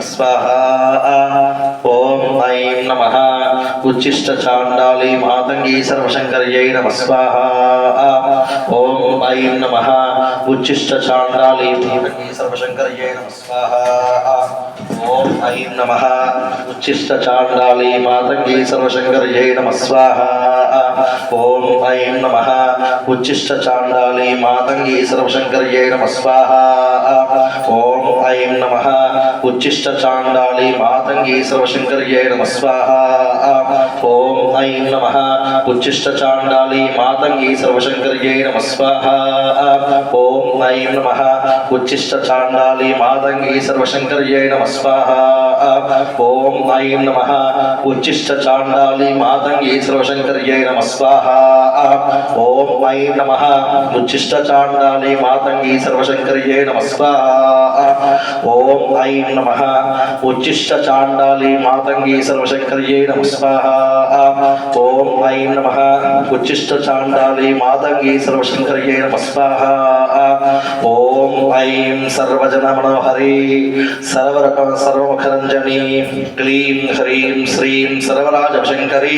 स्वाहा। ओम ऐं नमः उच्छिष्ट चांडाली मातंगी सर्वशंकर्यै नमः स्वाहा। ओम ऐं नमः उच्छिष्ट चांडाली मातंगी सर्वशंकर्यै नमः स्वाहा। ओम ऐं नमः उच्छिष्ट चांडाली मातंगी सर्वशंकर्यै नमः स्वाहा। ओम ऐं नमः उच्छिष्ट चांडाली मातंगी सर्वशंकर्यै नमः स्वाहा। ओम ऐं नमः उच्छिष्ट चांडाली मातंगी सर्वशंकर्यै नमः स्वाहा। ओम ऐं नमः उच्छिष्ट चांडाली मातंगी सर्वशंकर्यै नमः स्वाहा। ओम ऐं नमः उच्छिष्ट चांडाली मातंगी सर्वशंकर्यै नमः स्वाहा। ओम ऐं नमः उच्छिष्ट चांडाली मातंगी सर्वशंकर्यै नमः स्वाहा। ओम ऐं नमः उच्छिष्ट चांडाली मातंगी सर्वशंकर्यै नमः स्वाहा। ओम ऐं नमः उच्छिष्ट चांडाली मातंगी सर्वशंकर्यै नमः स्वाहा। ओम ऐं नमः उच्छिष्ट चांडाली मातंगी सर्वशंकर्यै नमः स्वाहा। ओम ऐं सर्वजन मनोहरी सर्वमुखरंजनी क्लीं ह्रीं श्रीं सर्वराजवशंकरी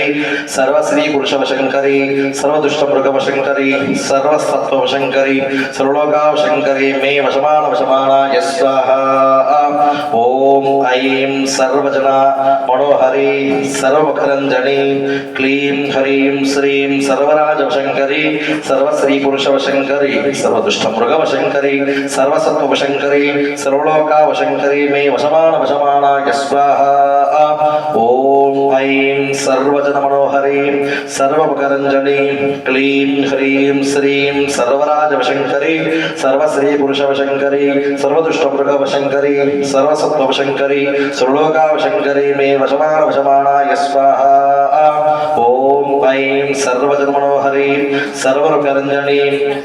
सर्वश्री पुरुषवशंकरी सर्वदुष्टमृगवशंकरी सर्वसत्त्ववशंकरी सर्वलोकावशंकरी मे वशमानाय स्वाहा। ओम ऐं सर्वजन मनोहरी सर्वमुखरंजनी क्लीं ह्रीं श्रीं सर्वराजवशंकरी सर्वश्री पुरुषवशंकरी सर्वदुष्टमृगवशंकरी सर्वसत्त्ववशंकरी सर्वलोकावशंकरी मे वशमानाय स्वाहा। ओम ऐं सर्वजन मनोहरी सर्वमुखरंजनी क्लीं ह्रीं श्रीं सर्वराजवशंकरी सर्वश्री पुरुषवशंकरी सर्वदुष्टमृगवशंकरी सर्वसत्त्ववशंकरी सर्वलोकावशंकरी मे वशमानाय स्वाहा। ओम ऐं सर्वजन मनोहरी सर्वमुखरंजनी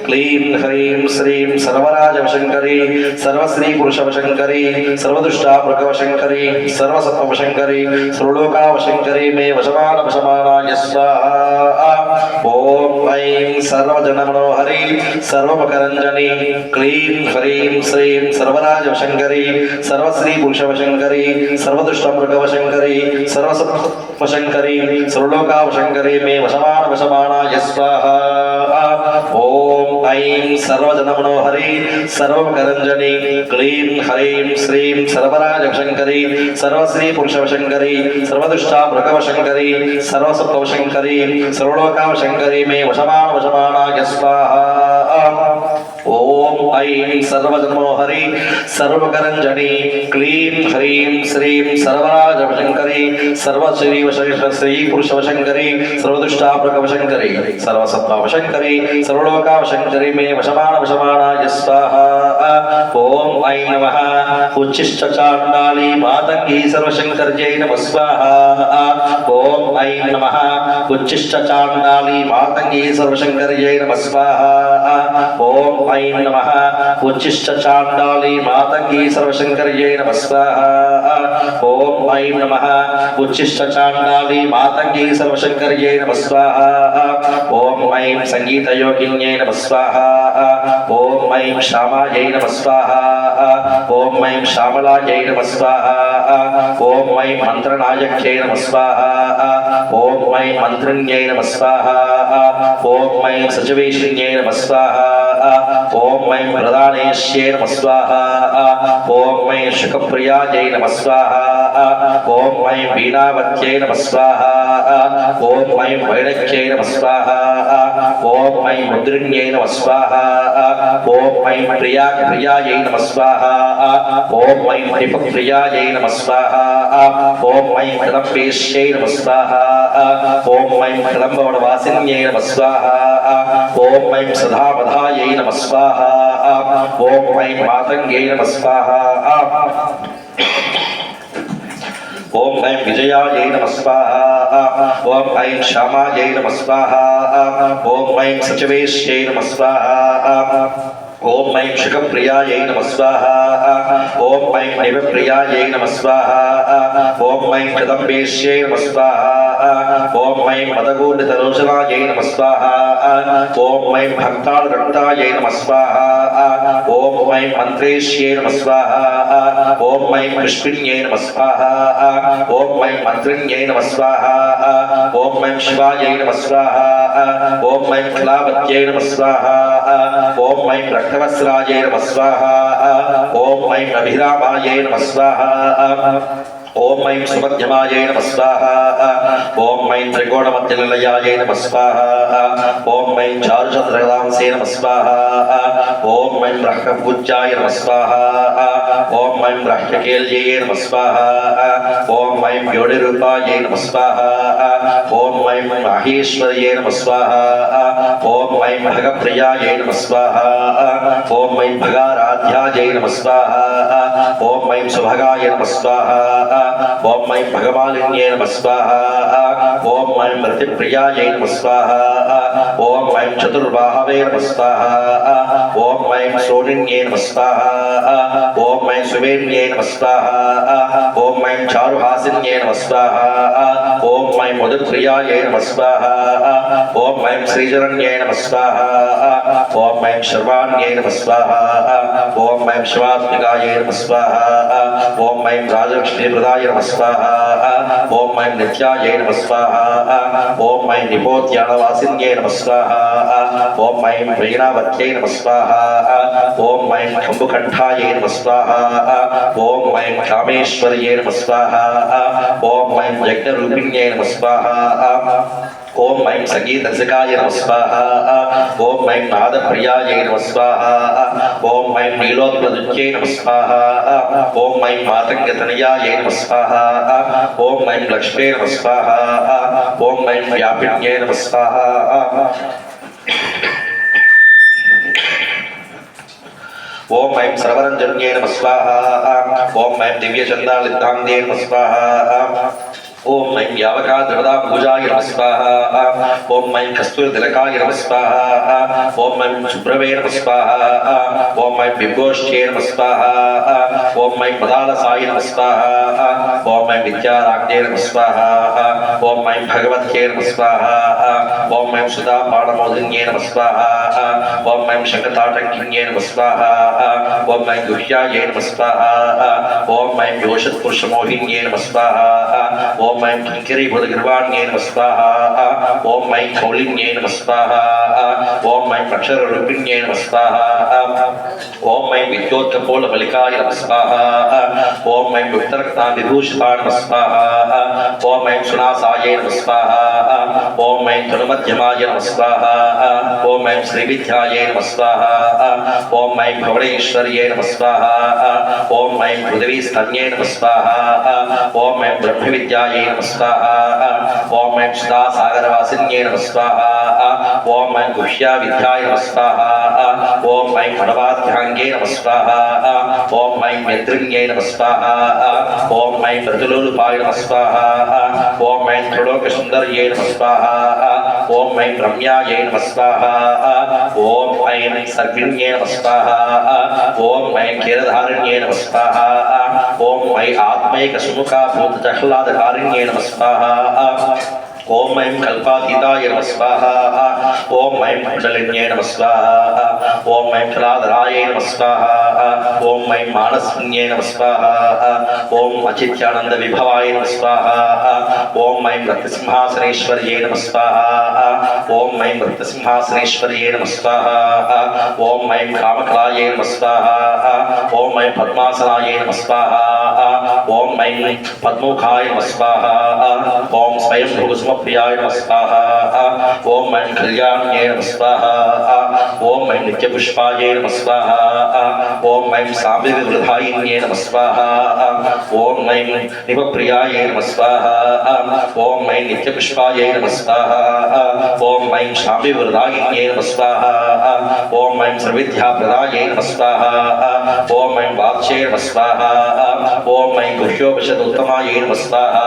क्लीं ह्रीं श्रीं सर्वराजवशंकरी सर्वश्री पुरुषवशंकरी सर्वदुष्टमृगवशंकरी सर्वसत्त्ववशंकरी सर्वलोकावशंकरी मे वशमानाय स्वाहा। ओम ऐं सर्वजन मनोहरी सर्वमुखरंजनी क्लीं ह्रीं श्रीं सर्वराजवशंकरी सर्वश्री पुरुषवशंकरी सर्वदुष्टमृगवशंकरी सर्वसत्त्ववशंकरी सर्वलोकावशंकरी मे वशमानाय स्वाहा। ओम ऐं सर्वजन मनोहरी सर्वमुखरंजनी क्लीं ह्रीं श्रीं सर्वराजवशंकरी सर्वश्री पुरुषवशंकरी सर्वदुष्टमृगवशंकरी सर्वसत्त्ववशंकरी सर्वलोकावशंकरी मे वशमानाय स्वाहा। ओम ऐं सर्वजन मनोहरी सर्वमुखरंजनी क्लीं ह्रीं श्रीं सर्वराजवशंकरी सर्वश्री पुरुषवशंकरी सर्वदुष्टमृगवशंकरी सर्वसत्त्ववशंकरी सर्वलोकावशंकरी मे वशमानाय स्वाहा। ओम ऐं नमः उच्छिष्ट चांडाली मातंगी सर्वशंकर्यै नमः स्वाहा। ओम ऐं नमः उच्छिष्ट चांडाली मातंगी सर्वशंकर्यै नमः स्वाहा। ओम ऐं नमः उच्छिष्ट चांडाली मातंगी सर्वशंकर्यै नमः स्वाहा। ओम ऐं नमः उच्छिष्ट चांडाली मातंगी सर्वशंकर्यै नमः स्वाहा। ओम ऐं संगीतयोगिन्यै नमः स्वाहा। ओम ऐं श्यामायै नमः स्वाहा। ओम ऐं श्यामलायै नमः स्वाहा। ओम ऐं मंत्रनायक्यै नमः स्वाहा। ओम ऐं मंत्रिण्यै नमः स्वाहा। ओम ऐं सचिवेशिन्यै नमः स्वाहा। ओम ऐं प्रधानेश्यै नमः स्वाहा। ओम ऐं शुकप्रियायै नमः स्वाहा। ओम ऐं वीणावत्यै नमः स्वाहा। ओम ऐं वैणक्यै नमः स्वाहा। ओम ऐं मुद्रिण्यै नमः स्वाहा। ओम ऐं प्रियायै नमः स्वाहा। ओम ऐं दीपप्रियायै नमः स्वाहा। ओम ऐं कदम्बेश्यै नमः स्वाहा। ओम ऐं कदम्बवनवासिन्यै नमः स्वाहा। ओम ऐं सदामधायै नमः स्वाहा। ओम ऐं मातंग्यै नमः स्वाहा। ओम ऐं विजयायै नमः स्वाहा। ओम ऐं श्यामायै नमः स्वाहा। ओम ऐं सचिवेश्यै नमः स्वाहा। ओम ऐं शुकप्रियायै नमः स्वाहा। ओम ऐं देवप्रियायै नमः स्वाहा। ओम ऐं कदम्बेश्यै नमः स्वाहा। ఓం ఐం మదగూఢితలోచనాయై నమః స్వాహా ఓం ఐం భక్తాళరక్తాయై నమః స్వాహా ఓం ఐం మంత్రేశ్యై నమః స్వాహా ఓం ఐం పుష్పిణ్యై నమః స్వాహా ఓం ఐం మంత్రిణ్యై నమః స్వాహా ఓం ఐం శివాయై నమః స్వాహా ఓం ఐం కళావత్యై నమః స్వాహా ఓం ఐం రక్తవస్త్రాయై నమః స్వాహా ఓం ఐం అభిరామాయై నమః స్వాహా ఓం ఐం సుమధ్యమాయై నమః స్వాహా ఓం ఐం త్రికోణమధ్యనిలయాయై నమః స్వాహా ఓం ఐం చారుచంద్రగదాంసే నమః స్వాహా ఓం ఐం బ్రహ్మపూజ్యాయ నమః స్వాహా ఓం ఐం బ్రహ్మకేల్యై నమః స్వాహా ఓం ఐం యోనిరూపాయై నమః స్వాహా ఓం ఐం మహేశ్వర్యై నమః స్వాహా ఓం ఐం భగప్రియాయై నమః స్వాహా ఓం ఐం భగారాధ్యాయై నమః స్వాహా ఓం ఐం సుభగాయ నమః స్వాహా ఓం ఐం భగవాలిన్యై నమః స్వాహా ఓం ఐం రతిప్రియాయై నమః స్వాహా ఓం ఐం చతుర్బాహవే నమః స్వాహా ఓం ఐం సోనిన్యై నమః స్వాహా ఓం ఐం సువేన్యై నమః స్వాహా ఓం ఐం చారుహాసిన్యై నమః స్వాహా ఓం ఐం మధుప్రియాయై నమః స్వాహా ఓం ఐం శ్రీజరణ్యై నమః స్వాహా ఓం ఐం శర్వాణ్యై నమః స్వాహా ఓం ఐం శివాత్మికాయై నమః స్వాహా ఓం ఐం రాజలక్ష్మీప్రదాయ నమః స్వాహా ఓం ఐం నిత్యాయై నమః స్వాహా ఓం ఐం నిపోద్యానవాసిన్యై నమః స్వాహా ఓం ఐం వీణావత్యై నమః స్వాహా ఓం ఐం కంబుకంఠాయై నమః స్వాహా ఓం ఐం కామేశ్వర్యై నమః స్వాహా ఓం ఐం యజ్ఞరూపిణ్యై నమః స్వాహా ఓం ఐం సంగీతరసికాయ నమః స్వాహా ఓం ఐం నాదప్రియాయై నమః స్వాహా ఓం ఐం నీలోత్పదుత్యై నమః స్వాహా ఓం ఐం మాతంగతనయాయై నమః స్వాహా ఓం ఐం లక్ష్మీ నమః స్వాహా ఓం ఐం వ్యాపిన్యై నమః స్వాహా ఓం ఐం సర్వరంజన్యై నమః స్వాహా ఓం ఐం దివ్యచందాలిద్ధాందే నమః స్వాహా ఓం ఐం యావకాదృదా పూజాయ నమః స్వాహా ఓం ఐం కస్తూరితిలకాయ నమః స్వాహా ఓం ఐం శుభ్రవే నమః స్వాహా ఓం ఐం బింబోష్ఠ్యై నమః స్వాహా ఓం ఐం పదాలసాయ నమః స్వాహా ఓం ఐం విద్యారాజ్ఞే నమః స్వాహా ఓం ఐం భగవత్యై నమః స్వాహా ఓం ఐం సుధాపాణమోదిన్యై నమః స్వాహా ఓం ఐం శంఖతాటంకిన్యై నమః స్వాహా ఓం ఐం గుహ్యాయై నమః స్వాహా ఓం ఐం యోషత్పురుషమోహిన్యై నమః స్వాహా ఓం ఐం కింకరీభూతగిర్వాణ్యై నమః స్వాహా ఓం ఐం కౌలిన్యై నమః స్వాహా ఓం ఐం అక్షరరూపిణ్యై నమః స్వాహా ఓం ఐం విద్యోత్కపోలబలికాయ నమః స్వాహా ఓం ఐం యుక్తరక్తాభిభూషితాయ నమః స్వాహా ఓం ఐం సునాసాయై నమః స్వాహా ఓం ఐం తనుమధ్యమాయ నమః స్వాహా ఓం ఐం శ్రీవిద్యాయై నమః స్వాహా ఓం ఐం భువనేశ్వర్యై నమః స్వాహా ఓం ఐం పృథివీస్తన్యై నమః స్వాహా ఓం ఐం బ్రహ్మవిద్యాయై నమః స్వాహా ఓం ఐం సుధాసాగరవాసిన్యై నమః స్వాహా ఓం ఐం గుహ్యావిద్యాయ నమః స్వాహా ఓం ఐం పడవాధ్యాంగే నమః స్వాహా ఓం ఐం యంత్రిణ్యై నమః స్వాహా ఓం ఐం మృదులోలుపాయ నమః స్వాహా ఓం ఐం త్రిలోకసుందర్యై నమః స్వాహా ఓం ఐం రమ్యాయై నమః స్వాహా ఓం ఐం సర్విణ్యై నమః స్వాహా ఓం ఐం క్షీరధారిణ్యై నమః స్వాహా ఓం ఐ ఆత్మైకసుముఖాభూతజహ్లాదకారిణ్యై నమః స్వాహా ఓం ఐం కల్పాతీతాయ నమః స్వాహా ఓం ఐం మండలిన్యై నమః స్వాహా ఓం ఐం కళాధరాయై నమః స్వాహా ఓం ఐం మానస్విన్యై నమః స్వాహా ఓం అచిత్యానంద విభవాయ నమః స్వాహా ఓం ఐం రక్తసింహాసనేశ్వర్యై నమః స్వాహా ఓం ఐం రక్తసింహాసనేశ్వర్యై నమః స్వాహా ఓం ఐం కామకళాయై నమః స్వాహా ఓం ఐం పద్మాసనాయై నమః స్వాహా ఓం ఐం పద్మముఖాయ నమః స్వాహా ఓం స్వయం భృగుసుమప్రియాయ నమః స్వాహా ఓం ఐం కళ్యాణ్యై నమః స్వాహా ఓం ఐం నిత్యపుష్పాయై నమః స్వాహా ఓం ఐం సాంబివివృధాయిన్యై నమః స్వాహా ఓం ఐం నిపప్రియాయై నమః స్వాహా ఓం ఐం నిత్యపుష్పాయై నమః స్వాహా ఓం ఐం సాంబివివృధాయిన్యై నమః స్వాహా ఓం ఐం సర్విద్యాప్రదాయై నమః స్వాహా ఓం ఐం వాచ్యై నమః స్వాహా ఓం ఐం గుహ్యోపనిషదుత్తమాయై నమః స్వాహా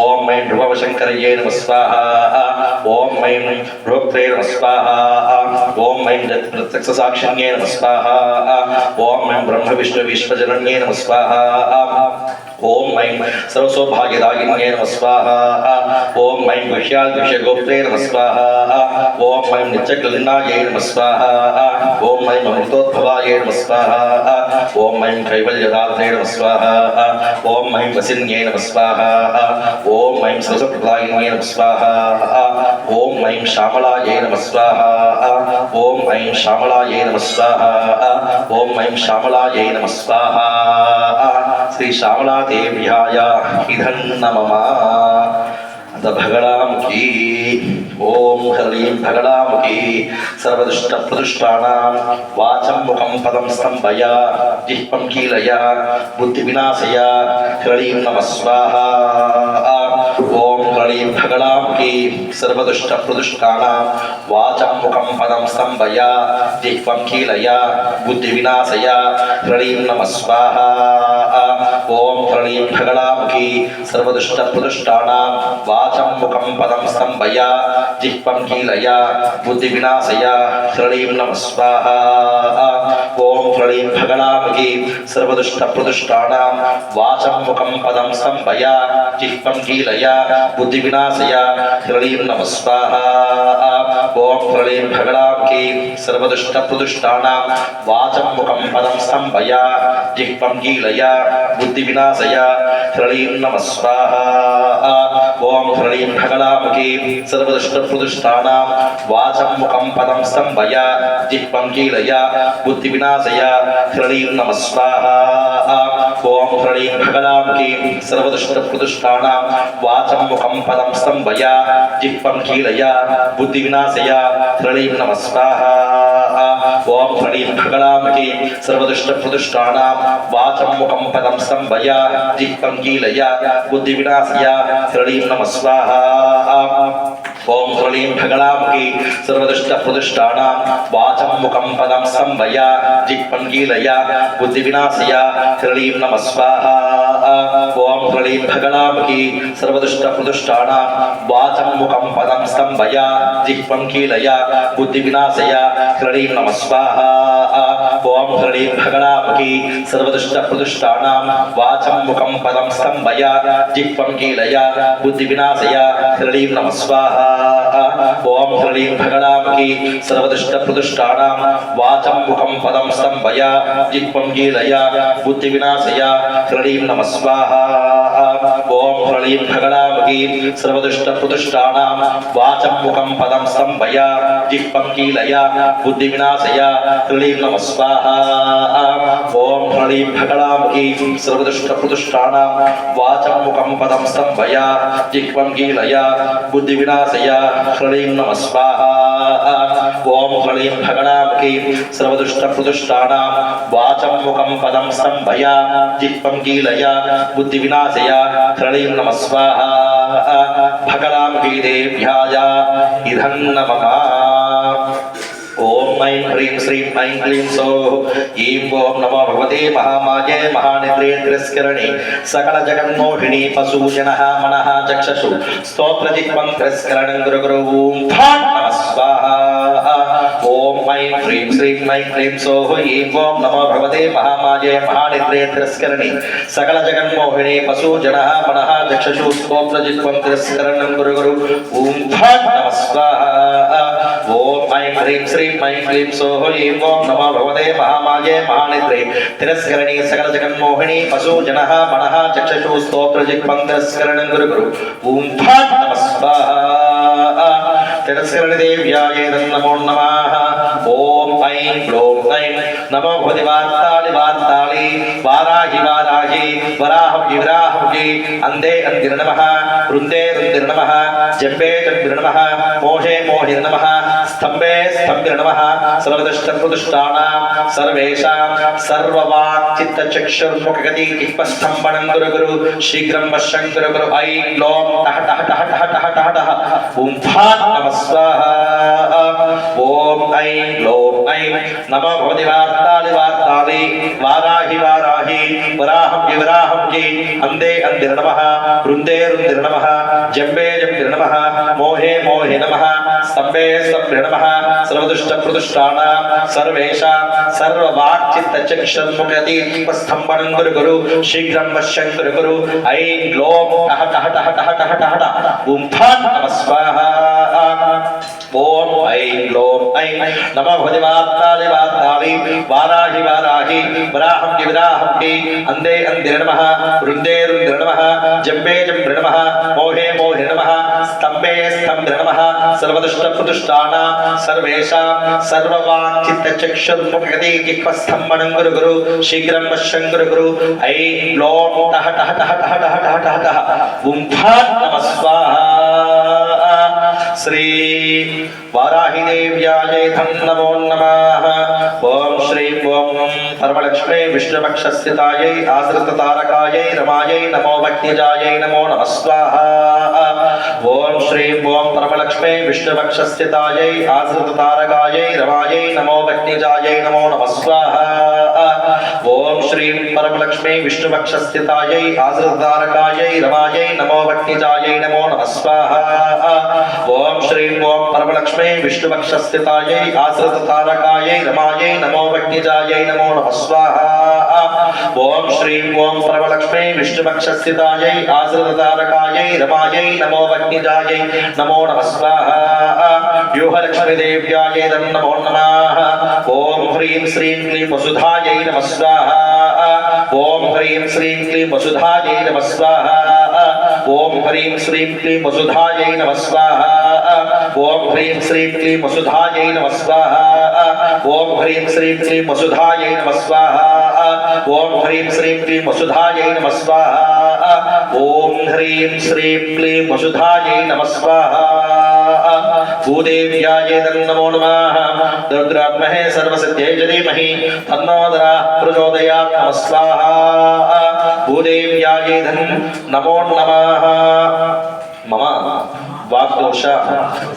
ఓం ఐం ధ్రువశంకరయ్యై నమః స్వాహా ఓం ఐం భ్రోక్త్రే నమః స్వాహా ఓం ఐం ప్రత్యక్షసాక్షిణ్యై నమః స్వాహా ఓం ఐం బ్రహ్మ విష్ణు విశ్వజనన్యై నమః స్వాహా ओम ऐं सर्वसौभाग्यदायिन्ये नमः स्वाहा ओम ऐं गुह्याद्विषयगोप्त्रे नमः स्वाहा ओम ऐं नित्यकलिन्नायै नमः स्वाहा ओम ऐं अमृतोद्भवाय नमः स्वाहा ओम ऐं कैवल्यदात्रे नमः स्वाहा ओम ऐं वसिन्ये नमः स्वाहा ओम ऐं सरस्वतीदायिन्ये नमः स्वाहा ओम ऐं श्यामलायै नमः स्वाहा ओम ऐं श्यामलायै नमः स्वाहा ओम ऐं श्यामलायै नमः स्वाहा श्री श्यामला देव्याय इदं नमः भगलामुखी ओम ह्रीं भगलामुखी सर्वदुष्टप्रदुष्टानां वाचं मुखं पदं स्तम्भय जिह्वं कीलय बुद्धिविनाशय ह्रीं नमः स्वाहा ओम ह्रीं भगलामुखी सर्वदुष्टप्रदुष्टानां वाचं मुखं पदं स्तम्भय जिह्वं कीलय बुद्धिविनाशय ह्रीं नमः स्वाहा ओम ह्रीं भगलामुखी सर्वदुष्टप्रदुष्टानां वाचं मुखं पदं स्तम्भय जिह्वं कीलय बुद्धिविनाशय ह्रीं नमः स्वाहा ओम ह्रीं भगलामुखी सर्वदुष्टप्रदुष्टानां वाचं मुखं पदं स्तम्भय जिह्वं कीलय बुद्धिविनाशय ह्रीं नमः स्वाहा ओम ह्रीं भगलामुखी सर्वदुष्टप्रदुष्टानां वाचं मुखं पदं स्तम्भय जिह्वं कीलय बुद्धिविनाशय ह्रीं नमः स्वाहा ओम ह्रीं भगलामुखी सर्वदुष्टप्रदुष्टानां वाचं मुखं पदं स्तम्भय जिह्वं कीलय बुद्धिविनाशय ह्रीं नमः स्वाहा ओम ह्रीं भगलामुखी सर्वदुष्टप्रदुष्टानां वाचं मुखं पदं स्तम्भय जिह्वं कीलय बुद्धिविनाशय ह्रीं नमः स्वाहा ओम ह्रीं भगलामुखी सर्वदुष्टप्रदुष्टानां वाचं मुखं पदं स्तम्भय जिह्वं कीलय बुद्धिविनाशय ह्रीं नमः स्वाहा ओम ह्रीं भगलामुखी सर्वदुष्टप्रदुष्टानां वाचं मुखं पदं स्तम्भय जिह्वं कीलय बुद्धिविनाशय ह्रीं नमः स्वाहा ओम ह्रीं भगलामुखी सर्वदुष्टप्रदुष्टानां वाचं मुखं पदं स्तम्भय जिह्वं कीलय बुद्धिविनाशय ह्रीं नमः स्वाहा ओम ह्रीं भगलामुखी सर्वदुष्टप्रदुष्टानां वाचं मुखं पदं स्तम्भय जिह्वं कीलय बुद्धिविनाशय ह्रीं नमः स्वाहा ओम ह्रीं भगलामुखी सर्वदुष्टप्रदुष्टानां वाचं मुखं पदं स्तम्भय जिह्वं कीलय बुद्धिविनाशय ह्रीं नमः स्वाहा ओम ह्रीं भगलामुखी सर्वदुष्टप्रदुष्टानां वाचं मुखं पदं स्तम्भय जिह्वं कीलय बुद्धिविनाशय ह्रीं नमः स्वाहा ओम ह्रीं भगलामुखी सर्वदुष्टप्रदुष्टानां वाचं मुखं पदं स्तम्भय जिह्वं कीलय बुद्धिविनाशय ह्रीं नमः स्वाहा ओम ह्रीं भगलामुखी सर्वदुष्टप्रदुष्टानां वाचं मुखं पदं स्तम्भय जिह्वं कीलय बुद्धिविनाशय ह्रीं नमः स्वाहा भगलामुखी देव्याय इदं नमः ओम ऐं ह्रीं श्रीं ऐं क्लीं सौः ऐं ओम नमो भगवते महामाये महानिद्रे तिरस्करणे सकलजगन्मोहिनी पशुजनः मनः चक्षुषु स्तोत्रजिह्वं तिरस्करणं गुरु गुरु ॐ फट् नमः स्वाहा ओम ऐं ह्रीं श्रीं ऐं क्लीं सौः ऐं ओम नमो भगवते महामाये महानिद्रे तिरस्करणे सकलजगन्मोहिनी पशुजनः मनः चक्षुषु स्तोत्रजिह्वं तिरस्करणं गुरु गुरु ॐ फट् नमः स्वाहा ओम ऐं ह्रीं श्रीं ऐं क्लीं सौः ऐं ओम नमो भगवते महामाये महानिद्रे तिरस्करणी सकलजगन्मोहिनी पशुजनः मनः चक्षुषु स्तोत्रजिह्वं तिरस्करणं गुरु गुरु ॐ फट् नमः स्वाहा तिरस्करणि देव्याय नमो नमः ओम ऐं ग्लौं ऐं नमो भगवति वार्तालि वार्तालि वाराहि वाराहि वराहं विराहं अन्धे अन्धिर नमः वृन्दे वृन्दिर नमः जम्बे जम्बिर नमः मोहे मोहिर नमः स्तम्भे स्तम्भिर नमः सर्वदुष्टप्रदुष्टानां सर्वेषां सर्ववाक्चित्तचक्षुर्मुखगति जिह्वस्तम्भनं गुरु गुरु शीघ्रं वशं गुरु गुरु ऐं ग्लौं टः टः टः टः टः टः टः ॐ फट् नमः स्वाहा ओम ऐं ग्लौं ऐं नमो भगवति वार्तालि वार्तालि वाराहि वाराहि वराहं विवराहं अन्धे अन्धिर नमः वृन्दे वृन्दिर नमः जम्बे जम्बिर नमः मोहे मोहे नमः स्तंभे स्तंभे नमः सर्वदुष्ट प्रदुष्टानां सर्वेषां सर्ववाक्चित्तचक्षुर्मुखति स्तंभनं गुरु गुरु शीघ्रं वश्यं गुरु गुरु ऐं ग्लों टह टह टह टह टह टह टह ॐ फट् नमः स्वाहा ओम ऐं ग्लों ऐं नमः भगवते वाताली वाराहि वाराहि वराहं कि विराहं कि अंदे अंदे नमः वृंदे वृंदे नमः जम्बे जम्बे नमः मोहे मोहे नमः स्तंभे स्तंभे नमः सर्वदुष्ट प्रदुष्टानां सर्वेषां सर्ववाक्चित्तचक्षुर्मुखति जिह्वस्तंभनं गुरु गुरु शीघ्रं वश्यं गुरु गुरु ऐं ग्लों टह टह टह टह टह टह टह टह ॐ फट् नमः स्वाहा श्री वाराहि देव्यायै नमो नमः ओम श्री ओम परमलक्ष्मी विष्णुपक्षस्थितायै आश्रिततारकायै रमायै नमो भक्तिजायै नमो नमः स्वाहा ओम श्री ओम परमलक्ष्मी विष्णुपक्षस्थितायै आश्रिततारकायै रमायै नमो भक्तिजायै नमो नमः स्वाहा ओम श्री परमलक्ष्मी विष्णुपक्षस्थितायै आश्रिततारकायै रमायै नमो भक्तिजायै नमो नमः स्वाहा ओम श्री ओम परमलक्ष्मी विष्णुपक्षस्थितायै आश्रिततारकायै रमायै नमो भक्तिजायै नमो नमः स्वाहा ओम श्री ओम परमलक्ष्मी विष्णुपक्षस्थितायै आश्रिततारकायै रमायै नमो भक्तिजायै नमो नमः स्वाहा व्यूहलक्ष्मी देव्यायै नमो नमः ओम ह्रीं श्रीं क्लीं वसुधायै नमः स्वाहा ओम ह्रीं श्रीं क्लीं वसुधायै नमः स्वाहा ओम ह्रीं श्रीं क्लीं वसुधायै नमः स्वाहा ओम ह्रीं श्रीं क्लीं वसुधायै नमः स्वाहा ओम ह्रीं श्रीं क्लीं वसुधायै नमः स्वाहा ओम ह्रीं श्रीं क्लीं वसुधायै नमः स्वाहा ओम ह्रीं श्रीं क्लीं वसुधायै नमः स्वाहा भूदेव्यायै नमो नमः रुद्रात्महे सर्वसिद्ध्यै धीमहि तन्नो दरा प्रचोदयात् नमः स्वाहा भूदेव्यायै नमो नमः मम वाग्दोष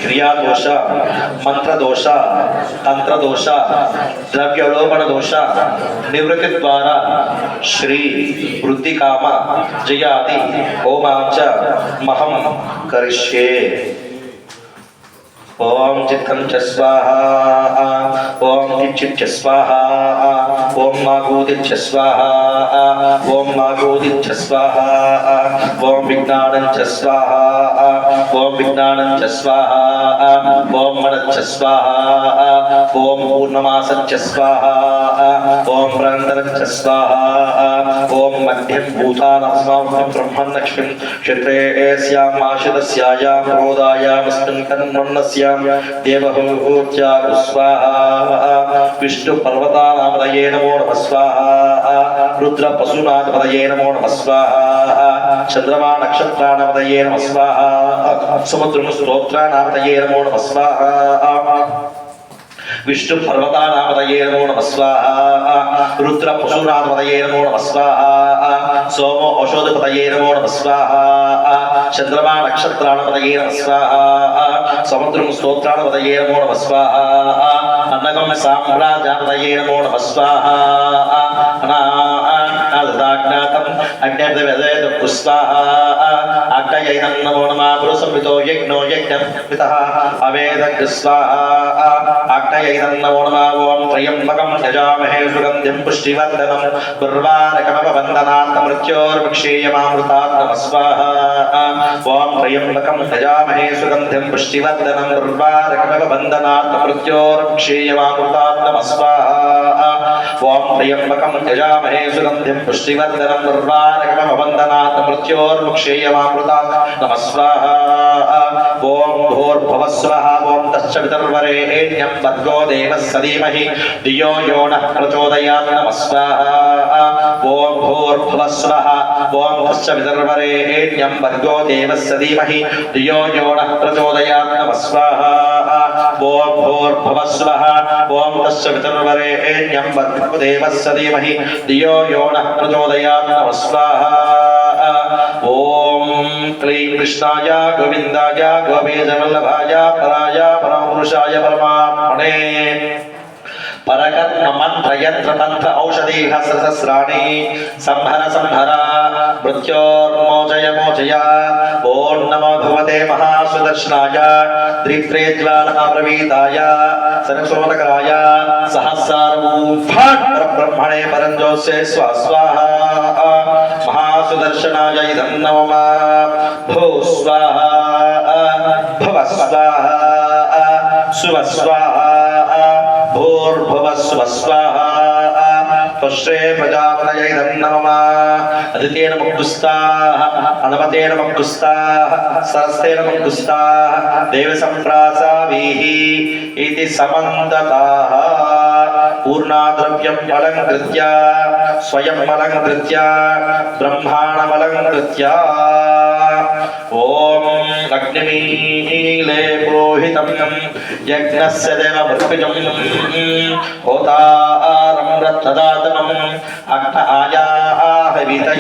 क्रियादोष मंत्रदोष तंत्रदोष द्रव्यलोपन दोष निवृत्ति द्वारा श्री वृद्धिकाम जयाति होमांच महं करिष्ये ओम चित्तं च स्वाहा ओम चिच्चित् च स्वाहा ओम मागोदित् च स्वाहा ओम मागोदित् च स्वाहा ओम विज्ञानं च स्वाहा ओम विज्ञानं च स्वाहा ओम मनः च स्वाहा ओम पूर्णमासं च स्वाहा ओम प्रनन्दनं च स्वाहा ओम मध्यं भूतानां ब्रह्मन्नक्ष्मीं क्षेत्रेस्यां माशदस्यायां प्रोदायामस्मिन् कन्मन्नस्य देवहूत्या स्वाहा विष्णु पर्वतानामदये नमो नमः स्वाहा रुद्र पशुनामदये नमो नमः स्वाहा चंद्रमा नक्षत्रानामदये नमः स्वाहा समुद्र स्तोत्रानामदये नमो नमः स्वाहा विष्णु पर्वतानामदये नमो नमः स्वाहा रुद्र पशुनामदये नमो नमः स्वाहा सोमो औषधपतये नमो नमः स्वाहा चंद्रमा नक्षत्राणामदये नमः स्वाहा समुद्रं स्तोत्राणामदये नमो नमः स्वाहा अन्नगं साम्राज्यामदये नमो नमः स्वाहा अनादाज्ञातम् अज्ञातवेदयत् स्वाहा अग्नयै नमो नमः पुरुषंवितो यज्ञो यज्ञपितः अवेदग् स्वाहा अग्नयै नमो नमः ओम त्र्यम्बकं यजामहे सुगन्धिं पुष्टिवर्धनं दुर्वारकमवन्दनात् मृत्योर्मुक्षीयमामृतात् नमः स्वाहा ओम त्र्यम्बकं यजामहे सुगन्धिं पुष्टिवर्धनं दुर्वारकमवन्दनात् मृत्योर्मुक्षीयमामृतात् नमः स्वाहा ओम त्र्यम्बकं यजामहे सुगन्धिं पुष्टिवर्धनं दुर्वारकमवन्दनात् मृत्योर्मुक्षीयमामृतात् नमः स्वाहा ओम भूर्भुवः स्वः ओम तस्य पितर्वरेण्यं भर्गो देवस्य धीमहि धियो यो नः प्रचोदयात् नमः स्वाहा ओम भूर्भुवः स्वः ओम तस्य पितर्वरेण्यं भर्गो देवस्य धीमहि धियो यो नः प्रचोदयात् नमः स्वाहा ओम भूर्भुवः स्वः ओम तस्य पितर्वरेण्यं भर्गो देवस्य धीमहि धियो यो नः प्रचोदयात् नमः स्वाहा ओम क्लीं कृष्णाय गोविंदाय गोपीजवल्लभाय पराय परमपुरुषाय परमात्मने परकर्म मंत्र यंत्र तंत्र औषधि सहस्राणि संहर संहर मृत्योर्मोचय मोचय ओम नमो भगवते महासुदर्शनाय द्रिप्रेज्वालनाप्रवीताय सरस्वतकराय सहस्रारूं ब्रह्मणे परंजोसे स्वाहा महासुदर्शनाय इदं नमः भो स्वाहा भव स्वाहा सुव स्वाहा भूर्भुवः स्वः स्वाहा त्वश्रे प्रजापतये इदं नमः अदितेन मुक्तुस्ताः अनुमतेन मुक्तुस्ताः सरस्तेन मुक्तुस्ताः देवसम्प्रासाभिः इति समन्तताः पूर्णाद्रव्यम् अलङ्कृत्य स्वयम् अलङ्कृत्य ब्रह्माणमलङ्कृत्य ॐ अग्निमीले पुरोहितं यज्ञस्य देवमर्पितं होतारं रत्नदातनम् अग्न आयाहवितये